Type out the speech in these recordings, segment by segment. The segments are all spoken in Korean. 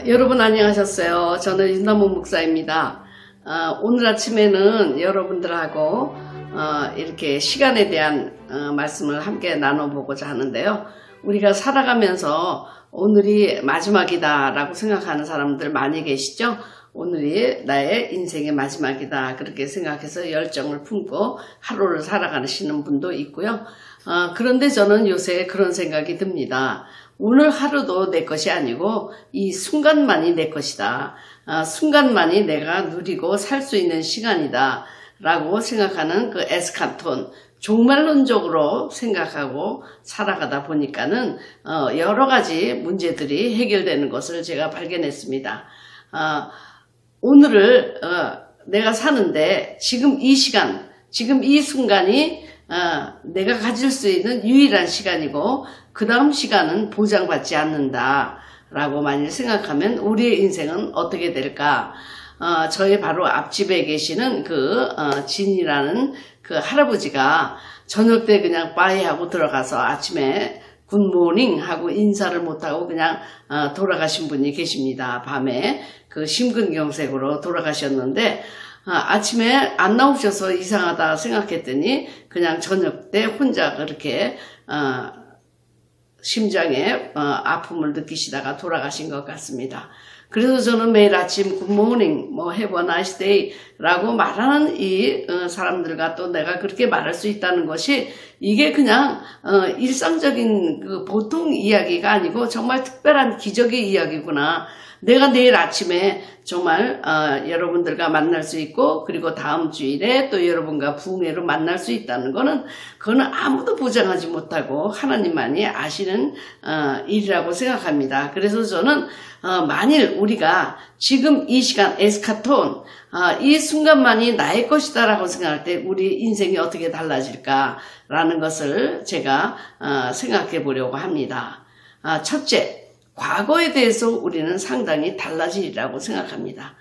여러분 안녕하셨어요. 저는 윤남문 목사입니다. 오늘 아침에는 여러분들하고 이렇게 시간에 대한 말씀을 함께 나눠보고자 하는데요. 우리가 살아가면서 오늘이 마지막이다 라고 생각하는 사람들 많이 계시죠? 오늘이 나의 인생의 마지막이다 그렇게 생각해서 열정을 품고 하루를 살아가시는 분도 있고요. 그런데 저는 요새 그런 생각이 듭니다. 오늘 하루도 내 것이 아니고 이 순간만이 내 것이다. 순간만이 내가 누리고 살 수 있는 시간이다 라고 생각하는 그 에스카톤, 종말론적으로 생각하고 살아가다 보니까는 여러 가지 문제들이 해결되는 것을 제가 발견했습니다. 오늘을 내가 사는데 지금 이 시간, 지금 이 순간이 내가 가질 수 있는 유일한 시간이고 그 다음 시간은 보장받지 않는다 라고 만일 생각하면 우리의 인생은 어떻게 될까? 저의 바로 앞집에 계시는 진이라는 그 할아버지가 저녁 때 그냥 빠이 하고 들어가서 아침에 굿모닝 하고 인사를 못하고 그냥 돌아가신 분이 계십니다. 밤에 그 심근경색으로 돌아가셨는데 아침에 안 나오셔서 이상하다 생각했더니 그냥 저녁 때 혼자 그렇게 심장에 아픔을 느끼시다가 돌아가신 것 같습니다. 그래서 저는 매일 아침 굿모닝, have a nice day 라고 말하는 이 사람들과 또 내가 그렇게 말할 수 있다는 것이 이게 그냥 일상적인 그 보통 이야기가 아니고 정말 특별한 기적의 이야기구나. 내가 내일 아침에 정말 여러분들과 만날 수 있고 그리고 다음 주일에 또 여러분과 부흥회로 만날 수 있다는 거는 그거는 아무도 보장하지 못하고 하나님만이 아시는 일이라고 생각합니다. 그래서 저는 만일 우리가 지금 이 시간 에스카톤 이 순간만이 나의 것이다 라고 생각할 때 우리 인생이 어떻게 달라질까라는 것을 제가 생각해 보려고 합니다. 첫째, 과거에 대해서 우리는 상당히 달라지리라고 생각합니다.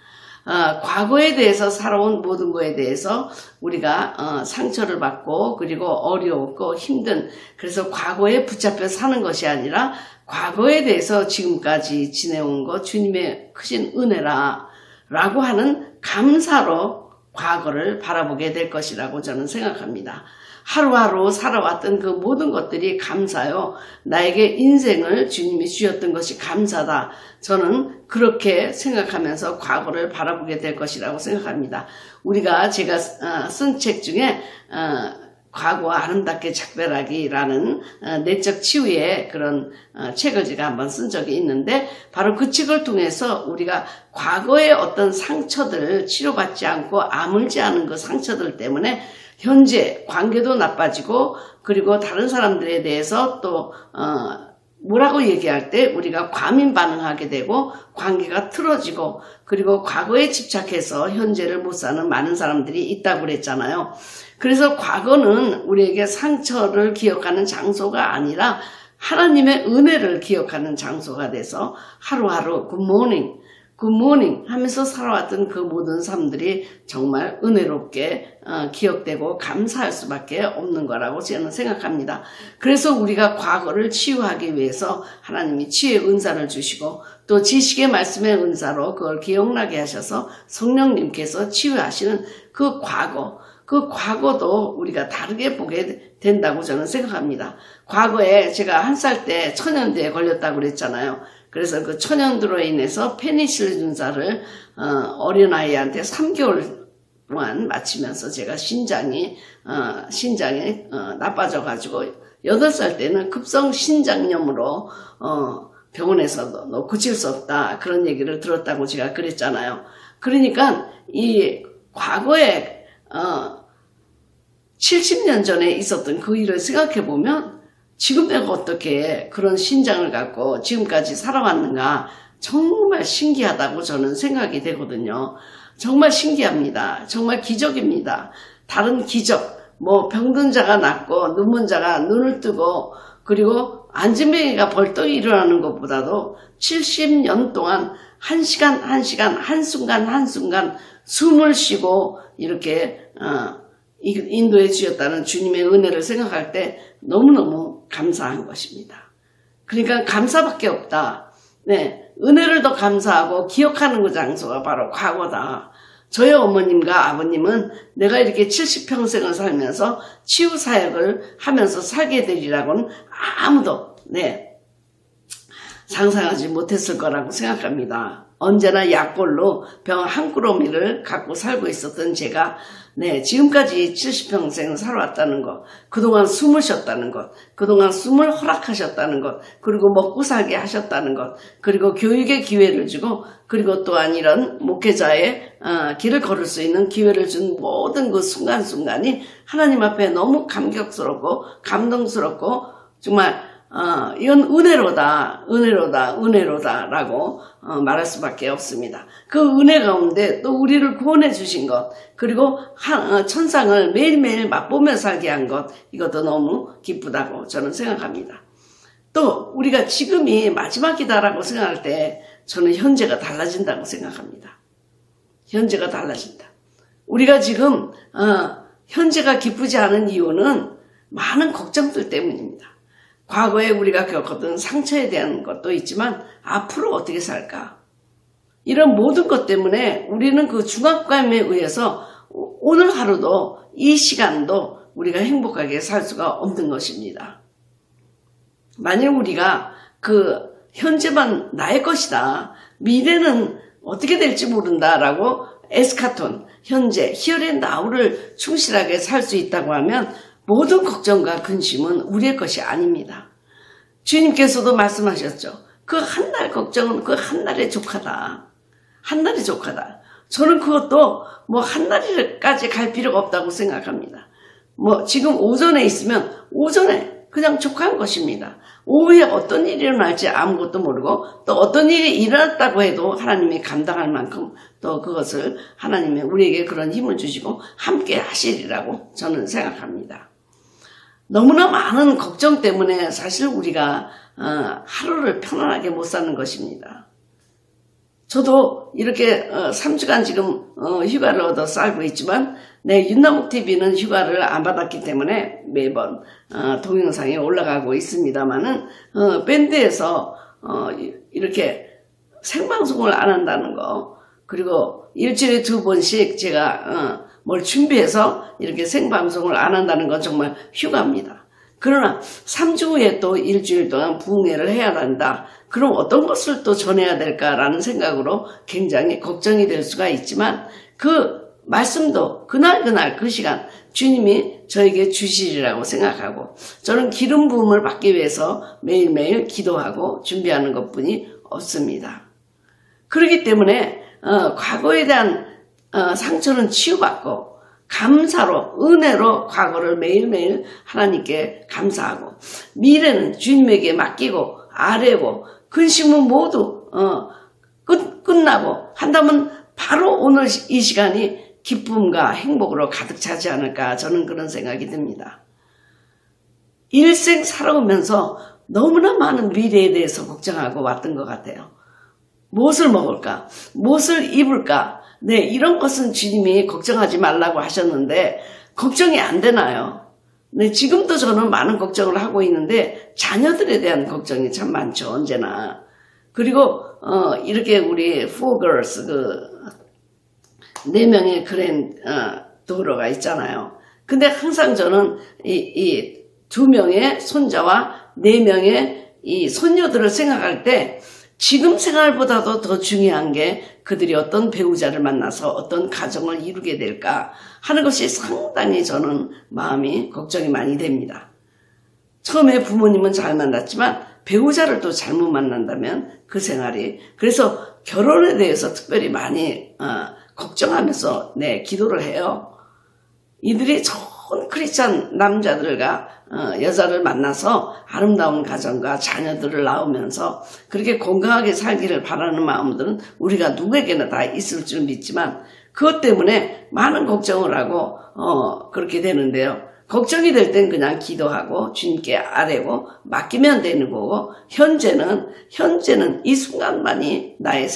과거에 대해서 살아온 모든 것에 대해서 우리가 상처를 받고 그리고 어려웠고 힘든 그래서 과거에 붙잡혀 사는 것이 아니라 과거에 대해서 지금까지 지내온 것 주님의 크신 은혜라 라고 하는 감사로 과거를 바라보게 될 것이라고 저는 생각합니다. 하루하루 살아왔던 그 모든 것들이 감사요. 나에게 인생을 주님이 주셨던 것이 감사다. 저는 그렇게 생각하면서 과거를 바라보게 될 것이라고 생각합니다. 우리가 제가 쓴 책 중에 과거와 아름답게 작별하기라는 내적 치유의 그런 책을 제가 한번 쓴 적이 있는데 바로 그 책을 통해서 우리가 과거의 어떤 상처들을 치료받지 않고 아물지 않은 그 상처들 때문에 현재 관계도 나빠지고 그리고 다른 사람들에 대해서 또 뭐라고 얘기할 때 우리가 과민 반응하게 되고 관계가 틀어지고 그리고 과거에 집착해서 현재를 못 사는 많은 사람들이 있다고 그랬잖아요. 그래서 과거는 우리에게 상처를 기억하는 장소가 아니라 하나님의 은혜를 기억하는 장소가 돼서 하루하루 굿모닝 굿모닝 하면서 살아왔던 그 모든 삶들이 정말 은혜롭게 기억되고 감사할 수밖에 없는 거라고 저는 생각합니다. 그래서 우리가 과거를 치유하기 위해서 하나님이 치유의 은사를 주시고 또 지식의 말씀의 은사로 그걸 기억나게 하셔서 성령님께서 치유하시는 그 과거도 우리가 다르게 보게 된다고 저는 생각합니다. 과거에 제가 1살 때 천연두에 걸렸다고 그랬잖아요. 그래서 그 천연두로 인해서 페니실린 주사를 어린아이한테 3개월 동안 맞히면서 제가 신장이 나빠져 가지고 8살 때는 급성 신장염으로 병원에서 너 고칠 수 없다 그런 얘기를 들었다고 제가 그랬잖아요. 그러니까 이 과거에 70년 전에 있었던 그 일을 생각해 보면 지금 내가 어떻게 그런 신장을 갖고 지금까지 살아왔는가 정말 신기하다고 저는 생각이 되거든요. 정말 신기합니다. 정말 기적입니다. 다른 기적, 병든 자가 낫고 눈먼 자가 눈을 뜨고 그리고 안진뱅이가 벌떡 일어나는 것보다도 70년 동안 한 시간 한순간 숨을 쉬고 이렇게 인도해 주셨다는 주님의 은혜를 생각할 때 너무너무 감사한 것입니다. 그러니까 감사밖에 없다. 네, 은혜를 더 감사하고 기억하는 그 장소가 바로 과거다. 저희 어머님과 아버님은 내가 이렇게 70평생을 살면서 치유사역을 하면서 살게 되리라고는 아무도 상상하지 못했을 거라고 생각합니다. 언제나 약골로 병 한 꾸러미를 갖고 살고 있었던 제가 지금까지 70평생 살아왔다는 것, 그동안 숨을 쉬었다는 것, 그동안 숨을 허락하셨다는 것, 그리고 먹고 살게 하셨다는 것, 그리고 교육의 기회를 주고, 그리고 또한 이런 목회자의 길을 걸을 수 있는 기회를 준 모든 그 순간순간이 하나님 앞에 너무 감격스럽고 감동스럽고 정말 이건 은혜로다라고 말할 수밖에 없습니다. 그 은혜 가운데 또 우리를 구원해 주신 것, 그리고 천상을 매일매일 맛보며 살게 한 것, 이것도 너무 기쁘다고 저는 생각합니다. 또 우리가 지금이 마지막이다라고 생각할 때 저는 현재가 달라진다고 생각합니다. 현재가 달라진다. 우리가 지금 현재가 기쁘지 않은 이유는 많은 걱정들 때문입니다. 과거에 우리가 겪었던 상처에 대한 것도 있지만 앞으로 어떻게 살까? 이런 모든 것 때문에 우리는 그 중압감에 의해서 오늘 하루도 이 시간도 우리가 행복하게 살 수가 없는 것입니다. 만약 우리가 그 현재만 나의 것이다, 미래는 어떻게 될지 모른다라고 에스카톤, 현재, 히어앤나우를 충실하게 살 수 있다고 하면 모든 걱정과 근심은 우리의 것이 아닙니다. 주님께서도 말씀하셨죠. 그 한 날 걱정은 그 한 날에 족하다. 한 날이 족하다. 저는 그것도 뭐 한 날까지 갈 필요가 없다고 생각합니다. 지금 오전에 있으면 오전에 그냥 족한 것입니다. 오후에 어떤 일이 일어날지 아무것도 모르고 또 어떤 일이 일어났다고 해도 하나님이 감당할 만큼 또 그것을 하나님이 우리에게 그런 힘을 주시고 함께 하시리라고 저는 생각합니다. 너무나 많은 걱정 때문에 사실 우리가 하루를 편안하게 못 사는 것입니다. 저도 이렇게 3주간 지금 휴가를 얻어 살고 있지만 윤나목TV는 휴가를 안 받았기 때문에 매번 동영상에 올라가고 있습니다만은 밴드에서 이렇게 생방송을 안 한다는 거, 그리고 일주일에 2번씩 제가 뭘 준비해서 이렇게 생방송을 안 한다는 건 정말 휴가입니다. 그러나 3주 후에 또 일주일 동안 부흥회를 해야 한다. 그럼 어떤 것을 또 전해야 될까라는 생각으로 굉장히 걱정이 될 수가 있지만 그 말씀도 그날 그 시간 주님이 저에게 주시리라고 생각하고 저는 기름 부음을 받기 위해서 매일매일 기도하고 준비하는 것뿐이 없습니다. 그렇기 때문에 과거에 대한 상처는 치유받고 감사로 은혜로 과거를 매일매일 하나님께 감사하고 미래는 주님에게 맡기고 아뢰고 근심은 모두 끝나고 한다면 바로 오늘 이 시간이 기쁨과 행복으로 가득 차지 않을까 저는 그런 생각이 듭니다. 일생 살아오면서 너무나 많은 미래에 대해서 걱정하고 왔던 것 같아요. 무엇을 먹을까? 무엇을 입을까? 이런 것은 주님이 걱정하지 말라고 하셨는데 걱정이 안 되나요? 지금도 저는 많은 걱정을 하고 있는데 자녀들에 대한 걱정이 참 많죠, 언제나. 그리고 이렇게 우리 four girls 4명의 그랜도러가 있잖아요. 근데 항상 저는 이 2명의 손자와 4명의 이 손녀들을 생각할 때 지금 생활보다도 더 중요한 게 그들이 어떤 배우자를 만나서 어떤 가정을 이루게 될까 하는 것이 상당히 저는 마음이 걱정이 많이 됩니다. 처음에 부모님은 잘 만났지만 배우자를 또 잘못 만난다면 그 생활이, 그래서 결혼에 대해서 특별히 많이 걱정하면서 기도를 해요. 이들이 좋은 크리스찬 남자들과 여자를 만나서 아름다운 가정과 자녀들을 낳으면서 그렇게 건강하게 살기를 바라는 마음들은 우리가 누구에게나 다 있을 줄 믿지만 그것 때문에 많은 걱정을 하고 그렇게 되는데요. 걱정이 될 땐 그냥 기도하고 주님께 아뢰고 맡기면 되는 거고 현재는 이 순간만이 나의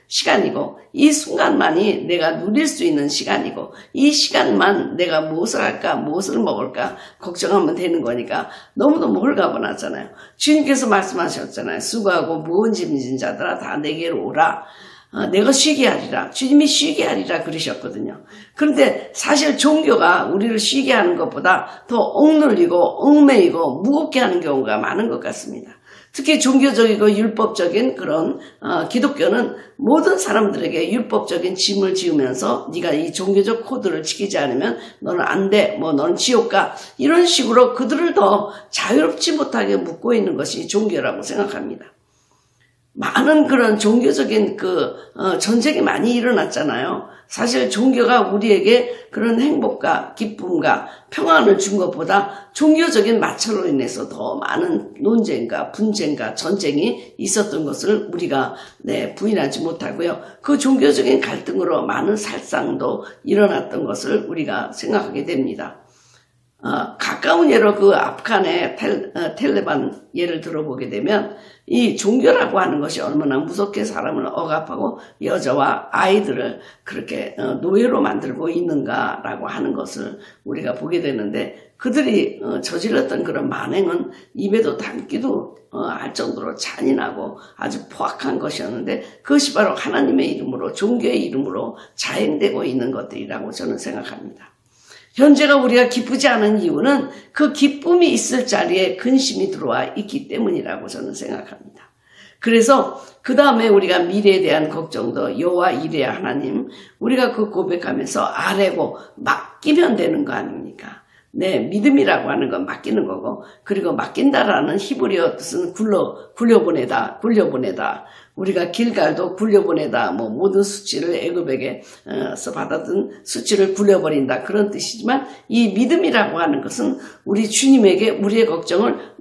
시간이고 이 순간만이 내가 누릴 수 있는 시간이고 이 시간만 내가 무엇을 할까 무엇을 먹을까 걱정하면 되는 거니까 너무너무 홀가분하잖아요. 주님께서 말씀하셨잖아요. 수고하고 무거운 짐진 자들아 다 내게로 오라. 내가 쉬게 하리라. 주님이 쉬게 하리라 그러셨거든요. 그런데 사실 종교가 우리를 쉬게 하는 것보다 더 억눌리고 얽매이고 무겁게 하는 경우가 많은 것 같습니다. 특히 종교적이고 율법적인 그런 기독교는 모든 사람들에게 율법적인 짐을 지우면서 네가 이 종교적 코드를 지키지 않으면 너는 안 돼, 뭐 너는 지옥 가 이런 식으로 그들을 더 자유롭지 못하게 묶고 있는 것이 종교라고 생각합니다. 많은 그런 종교적인 전쟁이 많이 일어났잖아요. 사실 종교가 우리에게 그런 행복과 기쁨과 평안을 준 것보다 종교적인 마찰로 인해서 더 많은 논쟁과 분쟁과 전쟁이 있었던 것을 우리가 부인하지 못하고요. 그 종교적인 갈등으로 많은 살상도 일어났던 것을 우리가 생각하게 됩니다. 가까운 예로 그 아프간의 텔레반 예를 들어보게 되면 이 종교라고 하는 것이 얼마나 무섭게 사람을 억압하고 여자와 아이들을 그렇게 노예로 만들고 있는가라고 하는 것을 우리가 보게 되는데 그들이 저질렀던 그런 만행은 입에도 담기도 할 정도로 잔인하고 아주 포악한 것이었는데 그것이 바로 하나님의 이름으로 종교의 이름으로 자행되고 있는 것들이라고 저는 생각합니다. 현재가 우리가 기쁘지 않은 이유는 그 기쁨이 있을 자리에 근심이 들어와 있기 때문이라고 저는 생각합니다. 그래서 그 다음에 우리가 미래에 대한 걱정도 여호와 이레 하나님 우리가 그 고백하면서 아뢰고 맡기면 되는 거 아닙니까? 믿음이라고 하는 건 맡기는 거고 그리고 맡긴다라는 히브리어 뜻은 굴려보내다 우리가 길갈도 굴려보내다 모든 수치를 애굽에게서 받았던 수치를 굴려버린다 그런 뜻이지만 이 믿음이라고 하는 것은 우리 주님에게 우리의 걱정을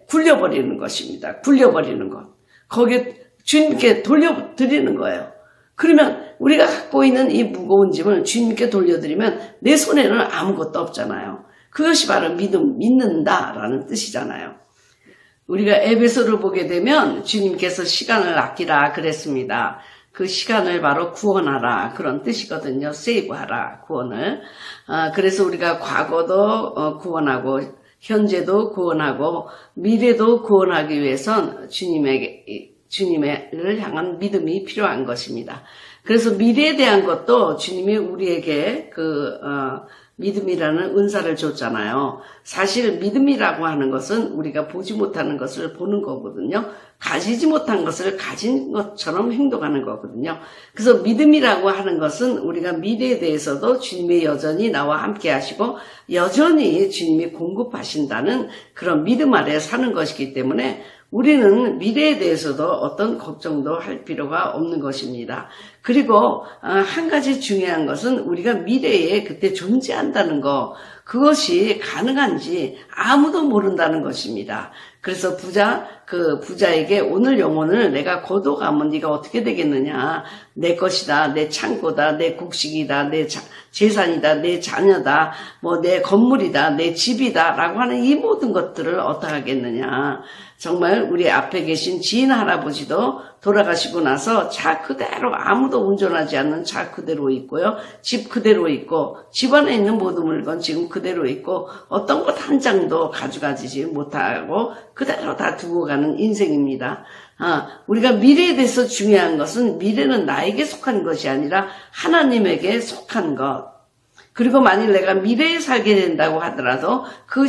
굴려버리는 것입니다. 굴려버리는 것 거기에 주님께 돌려드리는 거예요. 그러면 우리가 갖고 있는 이 무거운 짐을 주님께 돌려드리면 내 손에는 아무것도 없잖아요. 그것이 바로 믿는다라는 뜻이잖아요. 우리가 에베소를 보게 되면 주님께서 시간을 아끼라 그랬습니다. 그 시간을 바로 구원하라 그런 뜻이거든요. 세이브하라 구원을. 그래서 우리가 과거도 구원하고 현재도 구원하고 미래도 구원하기 위해선 주님을 향한 믿음이 필요한 것입니다. 그래서 미래에 대한 것도 주님이 우리에게 믿음이라는 은사를 줬잖아요. 사실 믿음이라고 하는 것은 우리가 보지 못하는 것을 보는 거거든요. 가지지 못한 것을 가진 것처럼 행동하는 거거든요. 그래서 믿음이라고 하는 것은 우리가 미래에 대해서도 주님이 여전히 나와 함께 하시고 여전히 주님이 공급하신다는 그런 믿음 아래 사는 것이기 때문에 우리는 미래에 대해서도 어떤 걱정도 할 필요가 없는 것입니다. 그리고 한 가지 중요한 것은 우리가 미래에 그때 존재한다는 거 그것이 가능한지 아무도 모른다는 것입니다. 그래서 부자에게 오늘 영혼을 내가 거둬가면 네가 어떻게 되겠느냐. 내 것이다. 내 창고다. 내 곡식이다. 내 재산이다. 내 자녀다. 내 건물이다. 내 집이다. 라고 하는 이 모든 것들을 어떻게 하겠느냐. 정말 우리 앞에 계신 지인 할아버지도 돌아가시고 나서 차 그대로 아무도 운전하지 않는 차 그대로 있고요. 집 그대로 있고 집안에 있는 모든 물건 지금 그대로 있고 어떤 것 한 장도 가져가지 못하고 그대로 다 두고 가는 인생입니다. 우리가 미래에 대해서 중요한 것은 미래는 나에게 속한 것이 아니라 하나님에게 속한 것. 그리고 만일 내가 미래에 살게 된다고 하더라도 그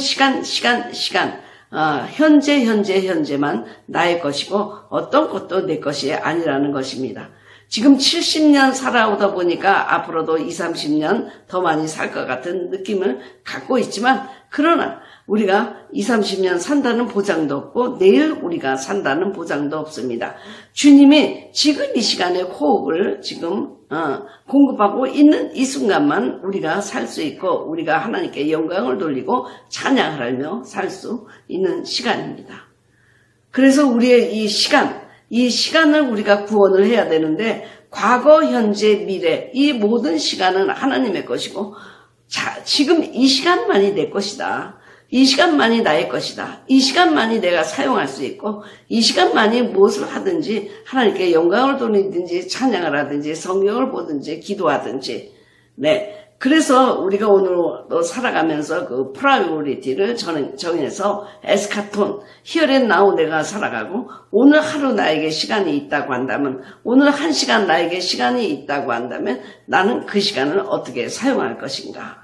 현재만 나의 것이고 어떤 것도 내 것이 아니라는 것입니다. 지금 70년 살아오다 보니까 앞으로도 20, 30년 더 많이 살 것 같은 느낌을 갖고 있지만 그러나 우리가 20, 30년 산다는 보장도 없고 내일 우리가 산다는 보장도 없습니다. 주님이 지금 이 시간에 호흡을 지금 공급하고 있는 이 순간만 우리가 살 수 있고 우리가 하나님께 영광을 돌리고 찬양을 하며 살 수 있는 시간입니다. 그래서 우리의 이 시간을 우리가 구원을 해야 되는데 과거, 현재, 미래 이 모든 시간은 하나님의 것이고 지금 이 시간만이 내 것이다. 이 시간만이 나의 것이다. 이 시간만이 내가 사용할 수 있고 이 시간만이 무엇을 하든지 하나님께 영광을 돌리든지 찬양을 하든지 성경을 보든지 기도하든지 네. 그래서 우리가 오늘 살아가면서 그 프라이오리티를 정해서 에스카톤, here and now 내가 살아가고 오늘 하루 나에게 시간이 있다고 한다면 오늘 한 시간 나에게 시간이 있다고 한다면 나는 그 시간을 어떻게 사용할 것인가.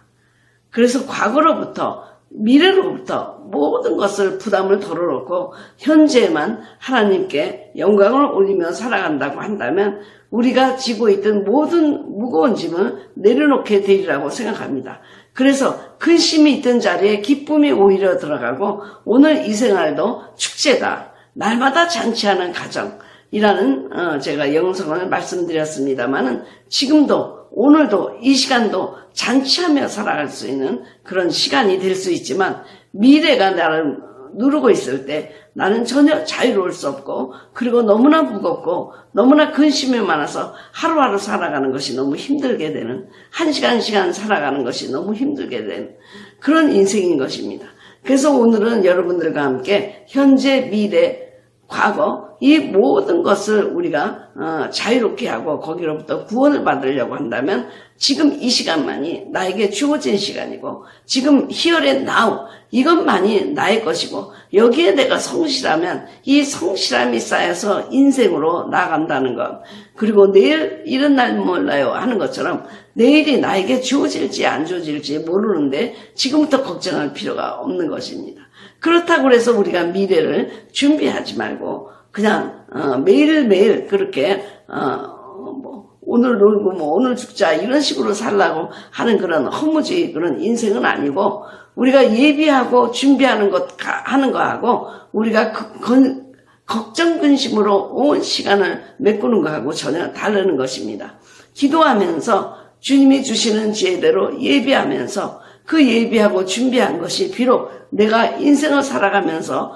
그래서 과거로부터 미래로부터 모든 것을 부담을 덜어놓고 현재만 하나님께 영광을 올리며 살아간다고 한다면 우리가 지고 있던 모든 무거운 짐을 내려놓게 되리라고 생각합니다. 그래서 근심이 있던 자리에 기쁨이 오히려 들어가고 오늘 이 생활도 축제다. 날마다 잔치하는 가정이라는 제가 영성을 말씀드렸습니다만은 지금도 오늘도 이 시간도 잔치하며 살아갈 수 있는 그런 시간이 될 수 있지만 미래가 나를 누르고 있을 때 나는 전혀 자유로울 수 없고 그리고 너무나 무겁고 너무나 근심이 많아서 하루하루 살아가는 것이 너무 힘들게 되는 한 시간 한 시간 살아가는 것이 너무 힘들게 되는 그런 인생인 것입니다. 그래서 오늘은 여러분들과 함께 현재, 미래, 과거 이 모든 것을 우리가 자유롭게 하고 거기로부터 구원을 받으려고 한다면 지금 이 시간만이 나에게 주어진 시간이고 지금 here and now 이것만이 나의 것이고 여기에 내가 성실하면 이 성실함이 쌓여서 인생으로 나아간다는 것 그리고 내일 이런 날 몰라요 하는 것처럼 내일이 나에게 주어질지 안 주어질지 모르는데 지금부터 걱정할 필요가 없는 것입니다. 그렇다고 해서 우리가 미래를 준비하지 말고 그냥 매일매일 그렇게 오늘 놀고 오늘 죽자 이런 식으로 살라고 하는 그런 허무지 그런 인생은 아니고 우리가 예비하고 준비하는 것 하는 거하고 우리가 걱정 근심으로 온 시간을 메꾸는 거하고 전혀 다르는 것입니다. 기도하면서 주님이 주시는 지혜대로 예비하면서 그 예비하고 준비한 것이 비록 내가 인생을 살아가면서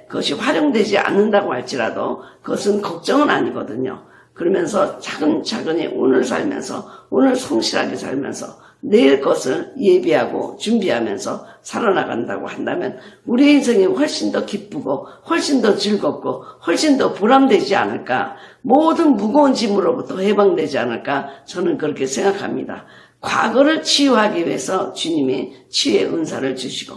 그것이 활용되지 않는다고 할지라도 그것은 걱정은 아니거든요. 그러면서 차근차근히 오늘 살면서 오늘 성실하게 살면서 내일 것을 예비하고 준비하면서 살아나간다고 한다면 우리 인생이 훨씬 더 기쁘고 훨씬 더 즐겁고 훨씬 더 보람되지 않을까 모든 무거운 짐으로부터 해방되지 않을까 저는 그렇게 생각합니다. 과거를 치유하기 위해서 주님이 치유의 은사를 주시고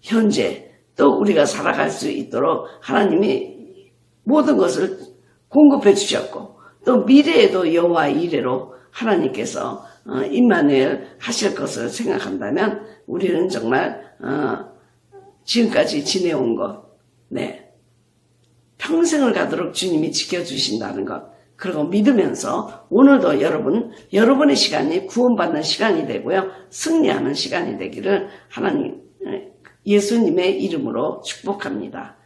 현재 또 우리가 살아갈 수 있도록 하나님이 모든 것을 공급해 주셨고 또 미래에도 여호와 이레로 하나님께서 임마누엘 하실 것을 생각한다면 우리는 정말 지금까지 지내온 것 평생을 가도록 주님이 지켜주신다는 것 그리고 믿으면서 오늘도 여러분의 시간이 구원받는 시간이 되고요. 승리하는 시간이 되기를 하나님 예수님의 이름으로 축복합니다.